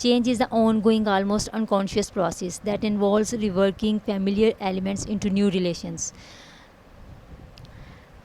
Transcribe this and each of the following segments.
Change is the ongoing, almost unconscious process that involves reworking familiar elements into new relations.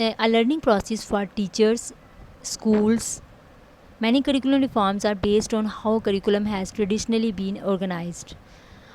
a learning process for teachers, schools. Many curriculum reforms are based on how curriculum has traditionally been organized.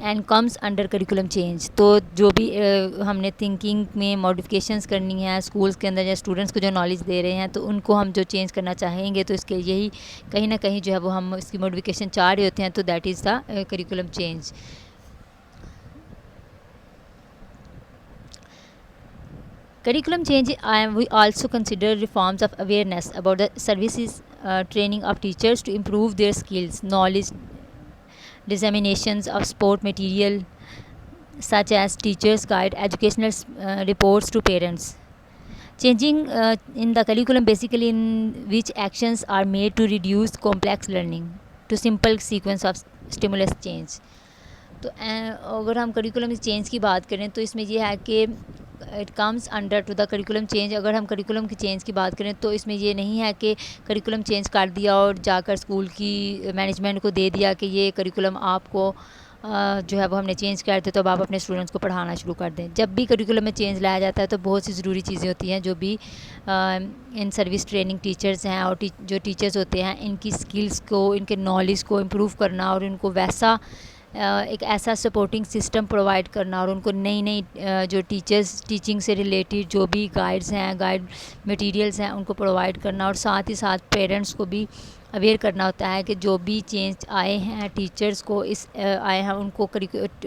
And comes under curriculum change. تو جو بھی ہم نے thinking میں modifications کرنی ہیں schools کے اندر یا اسٹوڈنٹس کو جو نالج دے رہے ہیں تو ان کو ہم جو چینج کرنا چاہیں گے تو اس کے یہی کہیں نہ کہیں جو ہے وہ ہم اس کی ماڈیفکیشن چاہ رہے ہوتے ہیں, تو that is the curriculum change. Curriculum change, we also consider reforms of awareness about the services, training of teachers to improve their skills, knowledge, disseminations of sport material such as teachers guide, educational reports to parents. Changing in the curriculum basically in which actions are made to reduce complex learning to simple sequence of stimulus change. تو اگر ہم curriculum change کی بات کریں تو اس میں یہ ہے کہ it comes under to the curriculum change. اگر ہم کریکولم کی چینج کی بات کریں تو اس میں یہ نہیں ہے کہ کریکولم چینج کر دیا اور جا کر اسکول کی مینجمنٹ کو دے دیا کہ یہ کریکولم آپ کو جو ہے وہ ہم نے چینج کر دیا تو اب آپ اپنے اسٹوڈنٹس کو پڑھانا شروع کر دیں. جب بھی کریکولم میں چینج لایا جاتا ہے تو بہت سی ضروری چیزیں ہوتی ہیں جو بھی ان سروس ٹریننگ ٹیچرز ہیں اور جو ٹیچرز ہوتے ہیں ان کی اسکلس کو, ان کے نالج کو امپروو کرنا اور ان کو ویسا ایک ایسا سپورٹنگ سسٹم پرووائڈ کرنا اور ان کو نئی نئی جو ٹیچنگ سے ریلیٹڈ جو بھی گائیڈز ہیں, گائیڈ مٹیریلز ہیں ان کو پرووائڈ کرنا, اور ساتھ ہی ساتھ پیرنٹس کو بھی اویئر کرنا ہوتا ہے کہ جو بھی چینج آئے ہیں ٹیچرز کو آئے ہیں ان کو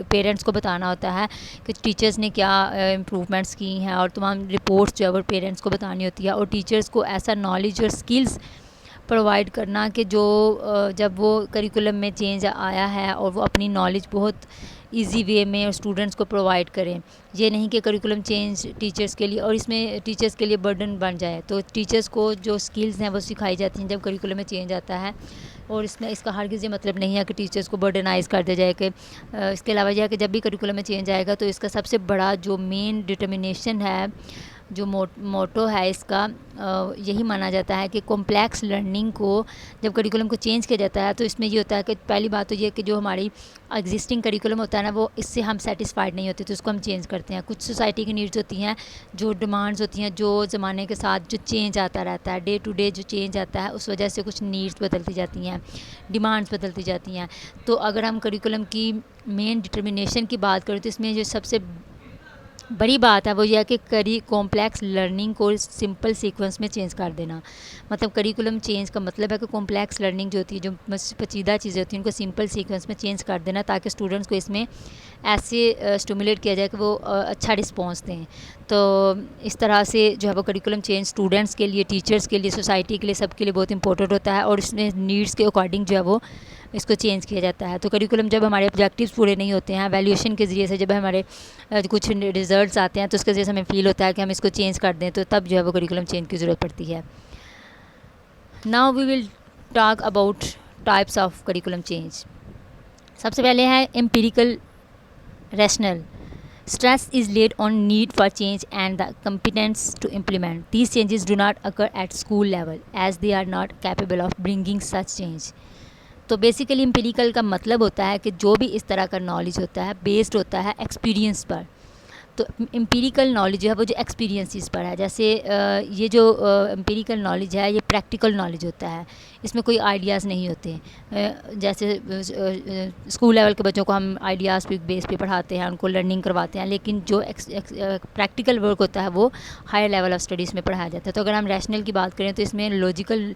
پیرنٹس کو بتانا ہوتا ہے کہ ٹیچرز نے کیا امپروومنٹس کی ہیں اور تمام رپورٹس جو ہے وہ پیرنٹس کو بتانی ہوتی ہے, اور ٹیچرز کو ایسا نالج اور اسکلز پرووائڈ کرنا کہ جو جب وہ کریکولم میں چینج آیا ہے اور وہ اپنی نالج بہت ایزی وے میں اسٹوڈنٹس کو پرووائڈ کریں. یہ نہیں کہ کریکولم چینج ٹیچرس کے لیے اور اس میں ٹیچرس کے لیے برڈن بن جائے. تو ٹیچرس کو جو اسکلز ہیں وہ سکھائی جاتی ہیں جب کریکولم میں چینج آتا ہے, اور اس میں اس کا ہرگز یہ مطلب نہیں ہے کہ ٹیچرس کو برڈنائز کر دیا جائے. کہ اس کے علاوہ یہ ہے کہ جب بھی کریکولم میں چینج آئے گا تو اس کا سب سے بڑا جو مین ڈٹرمنیشن ہے, جو موٹو ہے اس کا, یہی مانا جاتا ہے کہ کمپلیکس لرننگ کو جب کریکولم کو چینج کیا جاتا ہے تو اس میں یہ ہوتا ہے کہ پہلی بات تو یہ کہ جو ہماری ایگزسٹنگ کریکولم ہوتا ہے نا وہ اس سے ہم سیٹسفائڈ نہیں ہوتے تو اس کو ہم چینج کرتے ہیں. کچھ سوسائٹی کی نیڈز ہوتی ہیں, جو ڈیمانڈز ہوتی ہیں, جو زمانے کے ساتھ جو چینج آتا رہتا ہے, ڈے ٹو ڈے جو چینج آتا ہے اس وجہ سے کچھ نیڈز بدلتی جاتی ہیں, ڈیمانڈز بدلتی جاتی ہیں. تو اگر ہم کریکولم کی مین ڈٹرمنیشن کی بات کریں تو اس میں جو سب سے بڑی بات ہے وہ یہ ہے کہ کمپلیکس لرننگ کو سمپل سیکوینس میں چینج کر دینا. مطلب کریکولم چینج کا مطلب ہے کہ کمپلیکس لرننگ جو ہوتی ہے, جو پیچیدہ چیزیں ہوتی ہیں, ان کو سمپل سیکوینس میں چینج کر دینا تاکہ اسٹوڈنٹس کو اس میں ایسے اسٹیمولیٹ کیا جائے کہ وہ اچھا رسپانس دیں. تو اس طرح سے جو ہے وہ کریکولم چینج اسٹوڈنٹس کے لیے, ٹیچرس کے لیے, سوسائٹی کے لیے, سب کے لیے بہت امپورٹنٹ ہوتا ہے, اور اس میں نیڈس کے اکارڈنگ جو ہے وہ اس کو چینج کیا جاتا ہے. تو کریکولم جب ہمارے آبجیکٹیوز پورے نہیں ہوتے ہیں, ویلیویشن کے ذریعے سے جب ہمارے کچھ ریزلٹس آتے ہیں تو اس کے ذریعے سے ہمیں فیل ہوتا ہے کہ ہم اس کو چینج کر دیں, تو تب جو ہے وہ کریکولم چینج کی ضرورت پڑتی ہے. Now we will talk about types of curriculum change. سب سے پہلے ہے empirical rational. Stress is laid on need for change and the competence to implement. These changes do not occur at school level as they are not capable of bringing such change. تو basically empirical کا مطلب ہوتا ہے کہ جو بھی اس طرح کا نالج ہوتا ہے بیسڈ ہوتا ہے ایکسپیرینس پر. تو امپیریکل نالج جو ہے وہ جو ایکسپیرینسز پر ہے, جیسے یہ جو امپیریکل نالج ہے یہ پریکٹیکل نالج ہوتا ہے, اس میں کوئی آئیڈیاز نہیں ہوتے. جیسے اسکول لیول کے بچوں کو ہم آئیڈیاز پہ بیس پہ پڑھاتے ہیں, ان کو لرننگ کرواتے ہیں, لیکن جو پریکٹیکل ورک ہوتا ہے وہ ہائر لیول آف اسٹڈیز میں پڑھایا جاتا ہے. تو اگر ہم ریشنل کی بات کریں تو اس میں لاجیکل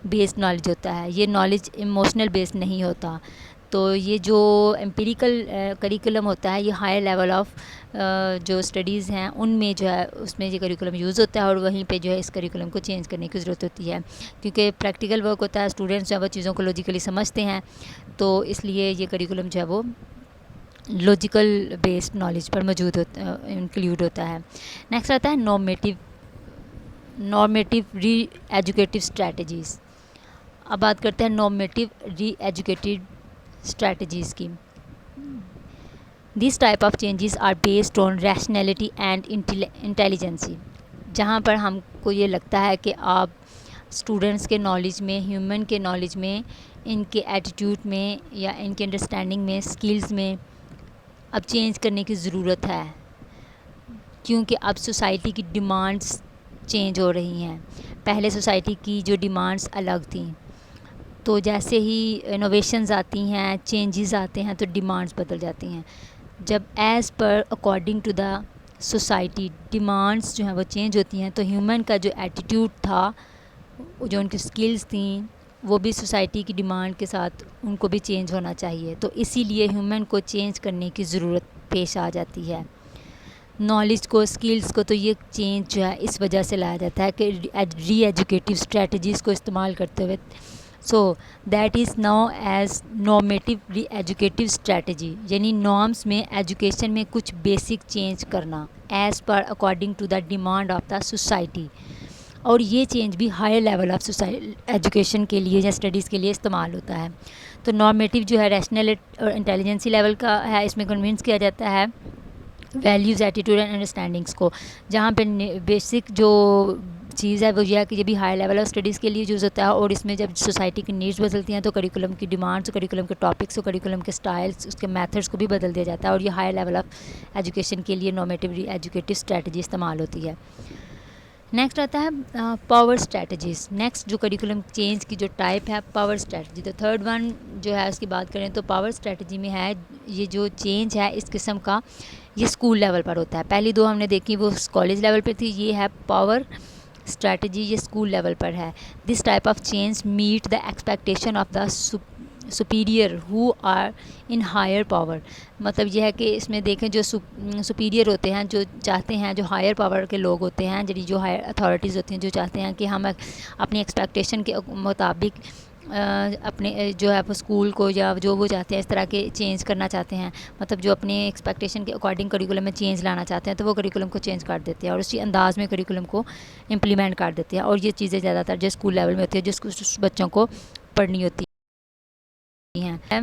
بیسڈ نالج ہوتا ہے, یہ نالج ایموشنل بیسڈ نہیں ہوتا. تو یہ جو امپیریکل کریکولم ہوتا ہے یہ ہائر لیول آف جو اسٹڈیز ہیں ان میں جو ہے اس میں یہ کریکولم یوز ہوتا ہے, اور وہیں پہ جو ہے اس کریکولم کو چینج کرنے کی ضرورت ہوتی ہے, کیونکہ پریکٹیکل ورک ہوتا ہے, اسٹوڈنٹس جو ہے وہ چیزوں کو لاجیکلی سمجھتے ہیں, تو اس لیے یہ کریکولم جو ہے وہ لاجیکل بیسڈ نالج پر موجود ہوتا انکلوڈ ہوتا ہے. نیکسٹ آتا ہے نارمیٹیو ری ایجوکیٹیو اسٹریٹجیز. اب بات کرتے ہیں نارمیٹیو ری ایجوکیٹیو اسٹریٹجیز کی. These type of changes are based on rationality and intelligence. جہاں پر ہم کو یہ لگتا ہے کہ آپ اسٹوڈنٹس کے نالج میں, ہیومن کے نالج میں, ان کے ایٹیٹیوڈ میں یا ان کے انڈرسٹینڈنگ میں, اسکلز میں اب چینج کرنے کی ضرورت ہے, کیونکہ اب سوسائٹی کی ڈیمانڈس چینج ہو رہی ہیں. پہلے سوسائٹی کی جو ڈیمانڈس الگ تھیں, تو جیسے ہی انوویشنز آتی ہیں، چینجز آتے ہیں، تو ڈیمانڈز بدل جاتی ہیں. جب as per according to the society demands جو ہیں وہ چینج ہوتی ہیں، تو ہیومن کا جو ایٹیٹیوڈ تھا، جو ان کی اسکلز تھیں، وہ بھی سوسائٹی کی ڈیمانڈ کے ساتھ ان کو بھی چینج ہونا چاہیے. تو اسی لیے ہیومن کو چینج کرنے کی ضرورت پیش آ جاتی ہے. نالج کو، اسکلز کو، تو یہ چینج جو ہے اس وجہ سے لایا جاتا ہے کہ ری ایجوکیٹیو اسٹریٹجیز کو استعمال کرتے ہوئے. So that is now as normative re-educative strategy, یعنی نارمس میں ایجوکیشن میں کچھ بیسک چینج کرنا as per according to the demand of the society. اور یہ چینج بھی ہائر لیول آف ایجوکیشن کے لیے یا اسٹڈیز کے لیے استعمال ہوتا ہے. تو نارمیٹیو جو ہے ریشنل اور انٹیلیجنسی لیول کا ہے، اس میں کنونس کیا جاتا ہے ویلیوز، ایٹیٹیوڈ اینڈ انڈرسٹینڈنگس کو، جہاں پہ بیسک جو چیز ہے وہ یہ ہے کہ یہ بھی ہائی لیول آف اسٹڈیز کے لیے یوز ہوتا ہے. اور اس میں جب سوسائٹی کی نیڈس بدلتی ہیں تو کریکولم کی ڈیمانڈس، کریکولم کے ٹاپکس اور کریکولم کے اسٹائلس، اس کے میتھڈس کو بھی بدل دیا جاتا ہے. اور یہ ہائی لیول آف ایجوکیشن کے لیے نارمیٹیو ایجوکیٹیو اسٹریٹجی استعمال ہوتی ہے. نیکسٹ آتا ہے پاور اسٹریٹجیز. نیکسٹ جو کریکولم چینج کی جو ٹائپ ہے پاور اسٹریٹجی. تو تھرڈ ون جو ہے اس کی بات کریں تو پاور اسٹریٹجی میں ہے یہ جو چینج ہے اس قسم کا، یہ اسکول لیول پر ہوتا ہے. پہلی دو ہم نے دیکھی وہ کالج لیول پہ تھی، یہ ہے پاور اسٹریٹجی، یہ اسکول لیول پر ہے. This type of change meet the expectation of the superior who are in higher power. مطلب یہ ہے کہ اس میں دیکھیں جو سپیریئر ہوتے ہیں، جو چاہتے ہیں، جو ہائر پاور کے لوگ ہوتے ہیں، جو ہائر اتھارٹیز ہوتی ہیں، جو چاہتے ہیں کہ ہم اپنی ایکسپیکٹیشن کے مطابق اپنے جو ہے اسکول کو یا جو وہ چاہتے ہیں اس طرح کے چینج کرنا چاہتے ہیں. مطلب جو اپنے ایکسپیکٹیشن کے اکارڈنگ کریکولم میں چینج لانا چاہتے ہیں تو وہ کریکولم کو چینج کر دیتے ہیں اور اسی انداز میں کریکولم کو امپلیمنٹ کر دیتے ہیں. اور یہ چیزیں زیادہ تر جو اسکول لیول میں ہوتی ہے، جس بچوں کو پڑھنی ہوتی ہیں.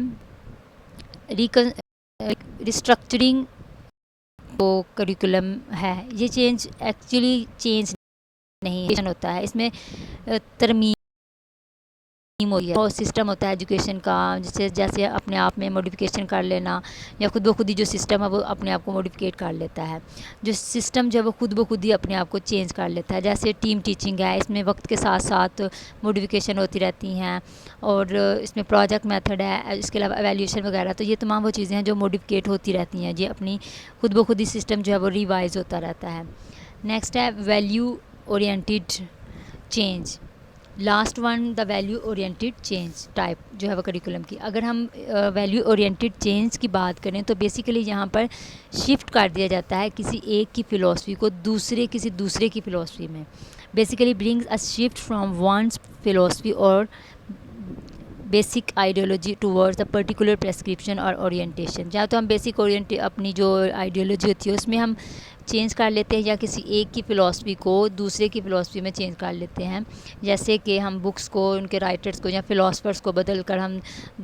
ریسٹرکچرنگ کو کریکولم ہے، یہ چینج ایکچولی چینج نہیں ہوتا ہے، اس میں ترمیم ہوتی ہے. اور سسٹم ہوتا ہے ایجوکیشن کا، جیسے اپنے آپ میں موڈیفیکیشن کر لینا یا خود بخود ہی جو سسٹم ہے وہ اپنے آپ کو موڈیفیکیٹ کر لیتا ہے. جو سسٹم جو ہے وہ خود بخود ہی اپنے آپ کو چینج کر لیتا ہے. جیسے ٹیم ٹیچنگ ہے، اس میں وقت کے ساتھ ساتھ موڈیفیکیشن ہوتی رہتی ہیں. اور اس میں پروجیکٹ میتھڈ ہے، اس کے علاوہ ایویلیویشن وغیرہ، تو یہ تمام وہ چیزیں ہیں جو موڈیفیکیٹ ہوتی رہتی ہیں. یہ اپنی خود بخود ہی سسٹم جو ہے وہ ریوائز ہوتا رہتا ہے. نیکسٹ ہے value oriented change. Last one the value oriented change type جو ہے وہ کریکولم کی. اگر ہم ویلیو اورینٹیڈ چینج کی بات کریں تو بیسیکلی یہاں پر شفٹ کر دیا جاتا ہے کسی ایک کی فلاسفی کو کسی دوسرے کی فلاسفی میں. Basically brings a shift from one's philosophy اور basic ideology towards a particular prescription اور اورینٹیشن. یا تو ہم بیسک اپنی جو آئیڈیالوجی ہوتی ہے اس میں ہم چینج کر لیتے ہیں، یا کسی ایک کی فلاسفی کو دوسرے کی فلاسفی میں چینج کر لیتے ہیں. جیسے کہ ہم بکس کو، ان کے رائٹرز کو یا فلاسفرز کو ہم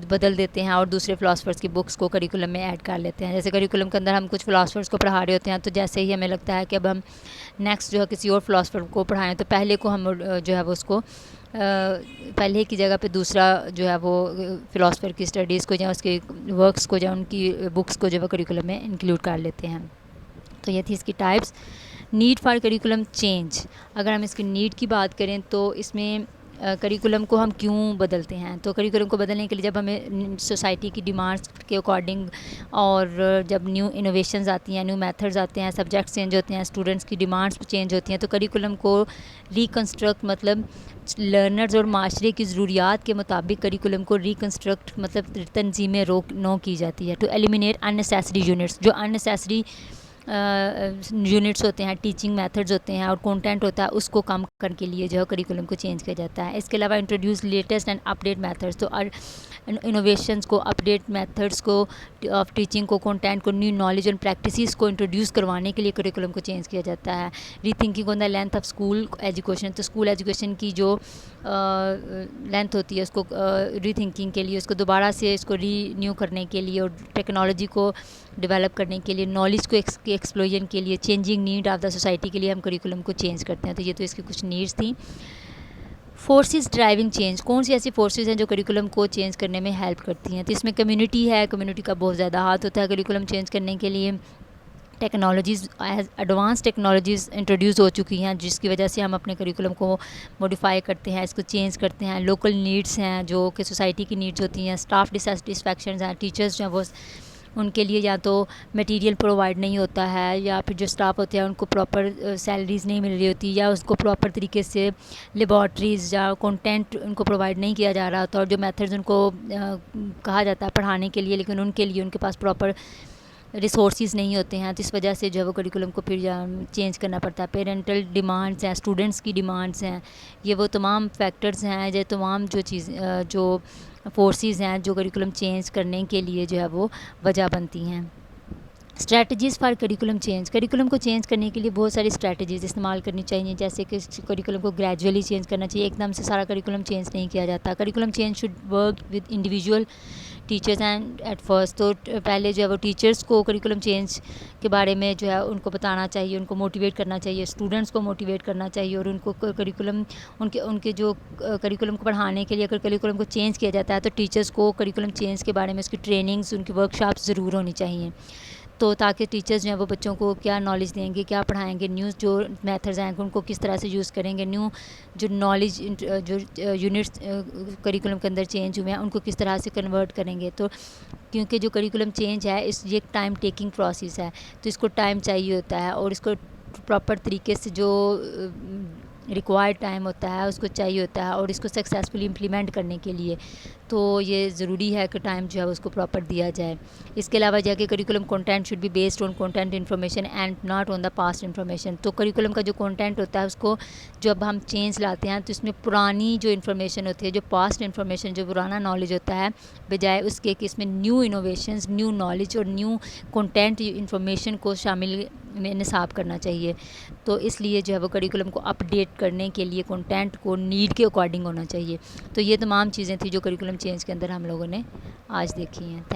بدل دیتے ہیں اور دوسرے فلاسفرز کی بکس کو کریکولم میں ایڈ کر لیتے ہیں. جیسے کریکولم کے اندر ہم کچھ فلاسفرز کو پڑھا رہے ہوتے ہیں، تو جیسے ہی ہمیں لگتا ہے کہ اب ہم نیکسٹ جو ہے کسی اور فلاسفر کو پڑھائیں، تو پہلے کو ہم جو ہے وہ اس کو پہلے کی جگہ پہ دوسرا جو ہے وہ فلاسفر کی اسٹڈیز کو یا اس کے ورکس کو یا ان کی بکس کو جو ہے کریکولم میں انکلوڈ کر لیتے ہیں. تو یہ تھی اس کی types. Need for curriculum change. اگر ہم اس کی نیڈ کی بات کریں تو اس میں کریکولم کو ہم کیوں بدلتے ہیں. تو کریکولم کو بدلنے کے لیے جب ہمیں سوسائٹی کی ڈیمانڈس کے اکارڈنگ اور جب نیو انوویشنز آتی ہیں، نیو میتھڈز آتے ہیں، سبجیکٹس چینج ہوتے ہیں، اسٹوڈنٹس کی ڈیمانڈس چینج ہوتی ہیں، تو کریکولم کو ریکنسٹرکٹ مطلب لرنرز اور معاشرے کی ضروریات کے مطابق کریکولم کو ریکنسٹرکٹ مطلب تنظیمیں نو کی جاتی ہے. To eliminate unnecessary units. جو ان نیسیسری یونٹس ہوتے ہیں، ٹیچنگ میتھڈز ہوتے ہیں اور کانٹینٹ ہوتا ہے، اس کو کم کرنے کے لیے جو ہے کریکولم کو چینج کیا جاتا ہے. اس کے علاوہ introduce latest and update methods. تو انوویشنس کو، اپڈیٹ میتھڈس کو آف ٹیچنگ کو، کانٹینٹ کو، نیو نالج اینڈ پریکٹسز کو انٹروڈیوس کروانے کے لیے کریکولم کو چینج کیا جاتا ہے. Rethinking on the length of school education. تو اسکول ایجوکیشن کی جو لینتھ ہوتی ہے اس کو ری تھنکنگ کے لیے، اس کو دوبارہ سے اس کو ری نیو کرنے کے لیے اور ٹیکنالوجی کو ڈیولپ کرنے کے لیے، نالج کو ایکسپلوژن کے لیے، changing need of the society کے لیے ہم کریکولم کو چینج کرتے ہیں. تو یہ تو اس کی کچھ نیڈس تھیں. Forces driving change. کون سی ایسی فورسز ہیں جو کریکولم کو چینج کرنے میں ہیلپ کرتی ہیں. تو اس میں کمیونٹی ہے، کمیونٹی کا بہت زیادہ ہاتھ ہوتا ہے کریکولم چینج کرنے کے لیے. ٹیکنالوجیز ایڈوانس ٹیکنالوجیز انٹروڈیوس ہو چکی ہیں، جس کی وجہ سے ہم اپنے کریکولم کو موڈیفائی کرتے ہیں، اس کو چینج کرتے ہیں. لوکل نیڈس ہیں جو کہ سوسائٹی کی نیڈس ہوتی ہیں، اسٹاف ڈسسیٹسفیکشنز ہیں، ٹیچرز جو ہیں وہ ان کے لیے یا تو میٹیریل پرووائڈ نہیں ہوتا ہے، یا پھر جو اسٹاف ہوتے ہیں ان کو پراپر سیلریز نہیں مل رہی ہوتی، یا اس کو پراپر طریقے سے لیبارٹریز یا کنٹینٹ ان کو پرووائڈ نہیں کیا جا رہا ہوتا، اور جو میتھڈز ان کو کہا جاتا ہے پڑھانے کے لیے، لیکن ان کے پاس پراپر ریسورسز نہیں ہوتے ہیں. تو اس وجہ سے جو ہے وہ کریکولم کو پھر چینج کرنا پڑتا ہے. پیرنٹل ڈیمانڈس ہیں، اسٹوڈنٹس کی ڈیمانڈس ہیں، یہ وہ تمام فیکٹرز ہیں، یہ تمام جو فورسز ہیں جو کریکولم چینج کرنے کے لیے جو ہے وہ وجہ بنتی ہیں. Strategies for curriculum change. Curriculum کو چینج کرنے کے لیے بہت ساری اسٹریٹجیز استعمال کرنی چاہیے، جیسے کہ کریکولم کو گریجولی چینج کرنا چاہیے، ایک دم سے سارا کریکولم چینج نہیں کیا جاتا. Curriculum change should work with individual teachers and at first. تو پہلے جو ہے وہ ٹیچرس کو کریکولم چینج کے بارے میں جو ہے ان کو بتانا چاہیے، ان کو موٹیویٹ کرنا چاہیے، اسٹوڈنٹس کو موٹیویٹ کرنا چاہیے، اور ان کو کریکولم ان کے جو کریکولم کو پڑھانے کے لیے اگر کریکولم کو چینج کیا جاتا ہے تو ٹیچرس کو کریکولم چینج کے بارے میں اس کی ٹریننگز، ان کی ورکشاپس ضرور ہونی چاہیے. تو تاکہ ٹیچرز جو ہیں وہ بچوں کو کیا نالج دیں گے، کیا پڑھائیں گے، نیو جو میتھڈز ہیں ان کو کس طرح سے یوز کریں گے، نیو جو نالج جو یونٹس کریکولم کے اندر چینج ہوئے ہیں ان کو کس طرح سے کنورٹ کریں گے. تو کیونکہ جو کریکولم چینج ہے یہ ایک ٹائم ٹیکنگ پروسیس ہے، تو اس کو ٹائم چاہیے ہوتا ہے، اور اس کو پراپر طریقے سے جو ریکوائرڈ ٹائم ہوتا ہے اس کو چاہیے ہوتا ہے، اور اس کو سکسیزفلی امپلیمنٹ کرنے کے لیے تو یہ ضروری ہے کہ ٹائم جو ہے اس کو پراپر دیا جائے. اس کے علاوہ جو ہے کہ curriculum content should be based on content information and not on the past information. تو کریکولم کا جو کنٹینٹ ہوتا ہے اس کو جب ہم چینج لاتے ہیں تو اس میں پرانی جو انفارمیشن ہوتی ہے، جو پاسٹ انفارمیشن، جو پرانا نالج ہوتا ہے، بجائے اس کے کہ اس میں نیو انوویشنز، نیو نالج اور نیو کنٹینٹ انفارمیشن کو شامل میں نصاب کرنا چاہیے. تو اس لیے جو ہے وہ کریکولم کو اپ ڈیٹ کرنے کے لیے کنٹینٹ کو نیڈ کے اکارڈنگ ہونا چاہیے. تو یہ تمام چیزیں تھیں جو کریکولم چینج کے اندر ہم لوگوں نے آج دیکھی ہیں.